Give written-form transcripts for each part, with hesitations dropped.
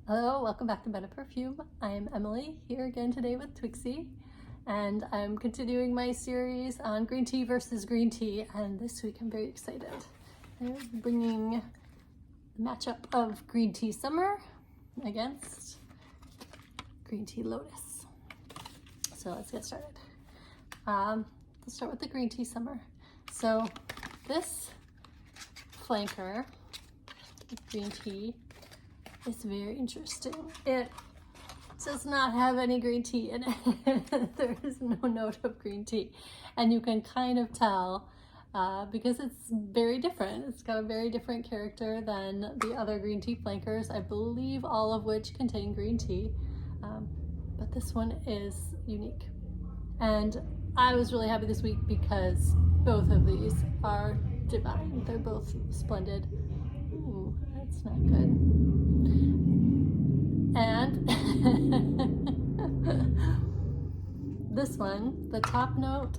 Hello, welcome back to Perfume. I am Emily, here again today with Twixie, and I'm continuing my series on green tea versus green tea, and this week I'm very excited. I'm bringing the matchup of green tea summer against green tea lotus. So let's get started. Let's start with the green tea summer. So this flanker, green tea, it's very interesting. It does not have any green tea in it. There is no note of green tea. And you can kind of tell because it's very different. It's got a very different character than the other green tea flankers, I believe all of which contain green tea. But this one is unique. And I was really happy this week because both of these are divine. They're both splendid. Ooh, that's not good. And this one, the top note,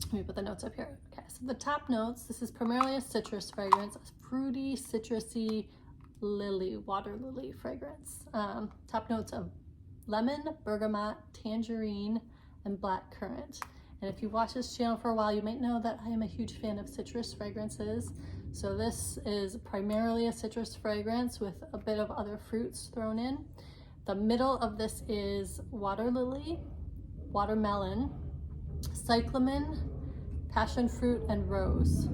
let me put the notes up here. Okay, so the top notes, this is primarily a citrus fragrance, a fruity, citrusy lily, water lily fragrance. Top notes of lemon, bergamot, tangerine, and black currant. And if you've watched this channel for a while, you might know that I am a huge fan of citrus fragrances. So this is primarily a citrus fragrance with a bit of other fruits thrown in. The middle of this is water lily, watermelon, cyclamen, passion fruit, and rose.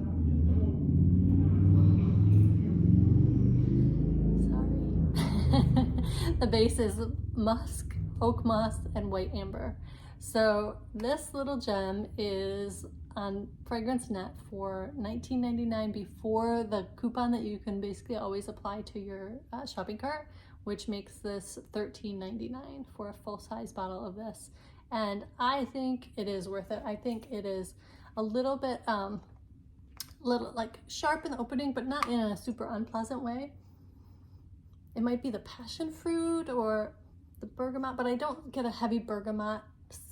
Sorry. The base is musk, oak moss, and white amber. So this little gem is on FragranceNet for $19.99 before the coupon that you can basically always apply to your shopping cart, which makes this $13.99 for a full-size bottle of this. And I think it is worth it. I think it is a little bit little like sharp in the opening, but not in a super unpleasant way. It might be the passion fruit or the bergamot, but I don't get a heavy bergamot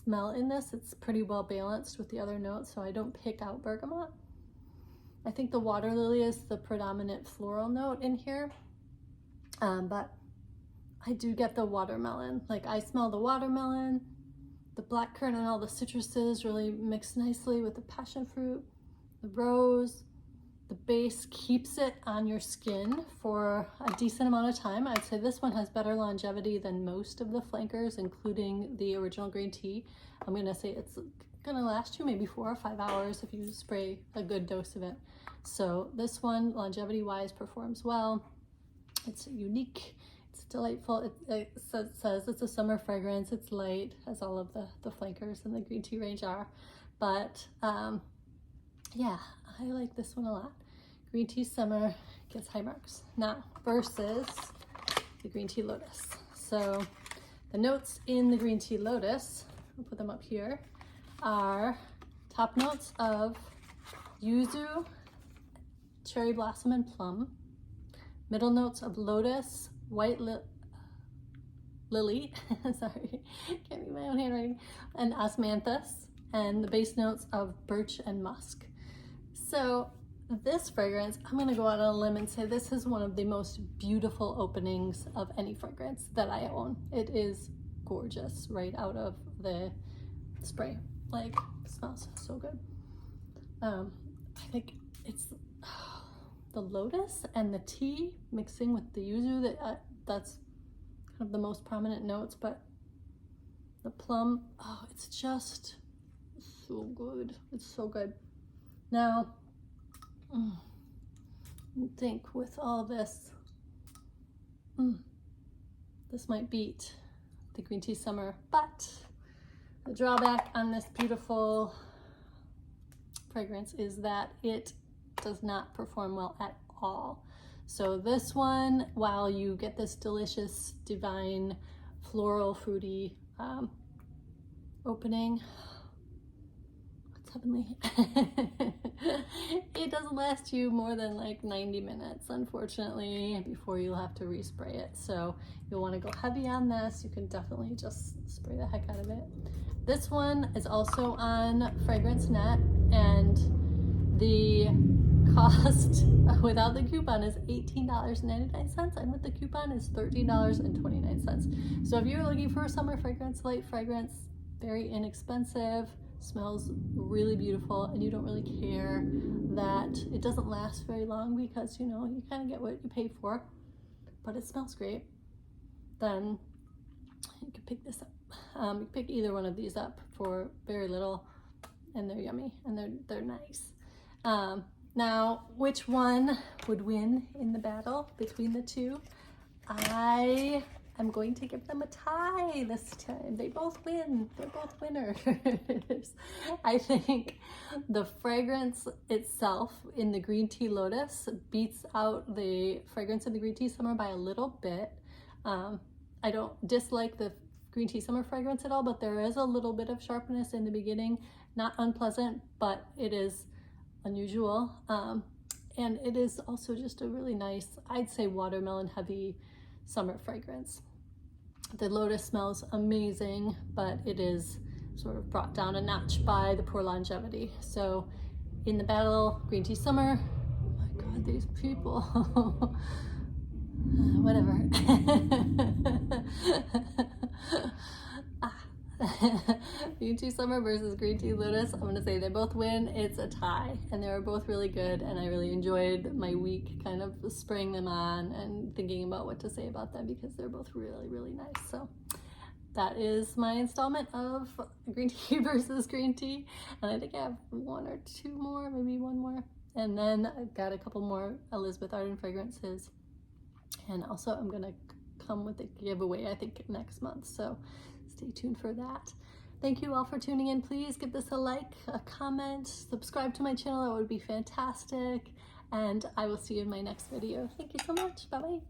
smell in this. It's pretty well balanced with the other notes, so I don't pick out bergamot. I think the water lily is the predominant floral note in here, but I do get the watermelon. Like, I smell the watermelon, the black currant, and all the citruses really mix nicely with the passion fruit, the rose. The base keeps it on your skin for a decent amount of time. I'd say this one has better longevity than most of the flankers, including the original green tea. I'm gonna say it's gonna last you maybe 4 or 5 hours if you spray a good dose of it. So this one, longevity-wise, performs well. It's unique, it's delightful. It says it's a summer fragrance, it's light, as all of the flankers in the green tea range are. But yeah, I like this one a lot. Green tea summer gets high marks. Now, versus the green tea lotus. So the notes in the green tea lotus, I'll put them up here, are top notes of yuzu, cherry blossom, and plum. Middle notes of lotus, white lily, sorry, can't read my own handwriting, and osmanthus, and the base notes of birch and musk. So this fragrance, I'm gonna go out on a limb and say this is one of the most beautiful openings of any fragrance that I own. It is gorgeous right out of the spray. Like, it smells so good. I think it's the lotus and the tea mixing with the yuzu, that's kind of the most prominent notes, but the plum, oh, it's just so good. It's so good. Now, I think with all this, this might beat the green tea summer, but the drawback on this beautiful fragrance is that it does not perform well at all. So this one, while you get this delicious, divine, floral, fruity opening, heavenly. It doesn't last you more than like 90 minutes, unfortunately, before you'll have to respray it. So you'll want to go heavy on this. You can definitely just spray the heck out of it. This one is also on FragranceNet, and the cost without the coupon is $18.99, and with the coupon is $13.29. So if you're looking for a summer fragrance, light fragrance, very inexpensive, smells really beautiful, and you don't really care that it doesn't last very long because, you know, you kind of get what you pay for, but it smells great, then you can pick this up. You can pick either one of these up for very little, and they're yummy, and they're nice. Now, which one would win in the battle between the two? I am going to give them a tie this time. They both win. They're both winners. I think the fragrance itself in the Green Tea Lotus beats out the fragrance in the Green Tea Summer by a little bit. I don't dislike the Green Tea Summer fragrance at all, but there is a little bit of sharpness in the beginning. Not unpleasant, but it is unusual. And it is also just a really nice, I'd say, watermelon heavy summer fragrance. The Lotus smells amazing, but it is sort of brought down a notch by the poor longevity. So in the battle, Green Tea Summer, oh my God, these people. Whatever. Green Tea Summer versus Green Tea Lotus, I'm gonna say they both win. It's a tie, and they were both really good, and I really enjoyed my week kind of spraying them on and thinking about what to say about them because they're both really, really nice. So that is my installment of Green Tea versus Green Tea, and I think I have one or two more, maybe one more, and then I've got a couple more Elizabeth Arden fragrances, and also I'm gonna come with a giveaway, I think, next month, so stay tuned for that. Thank you all for tuning in. Please give this a like, a comment, subscribe to my channel. That would be fantastic. And I will see you in my next video. Thank you so much. Bye-bye.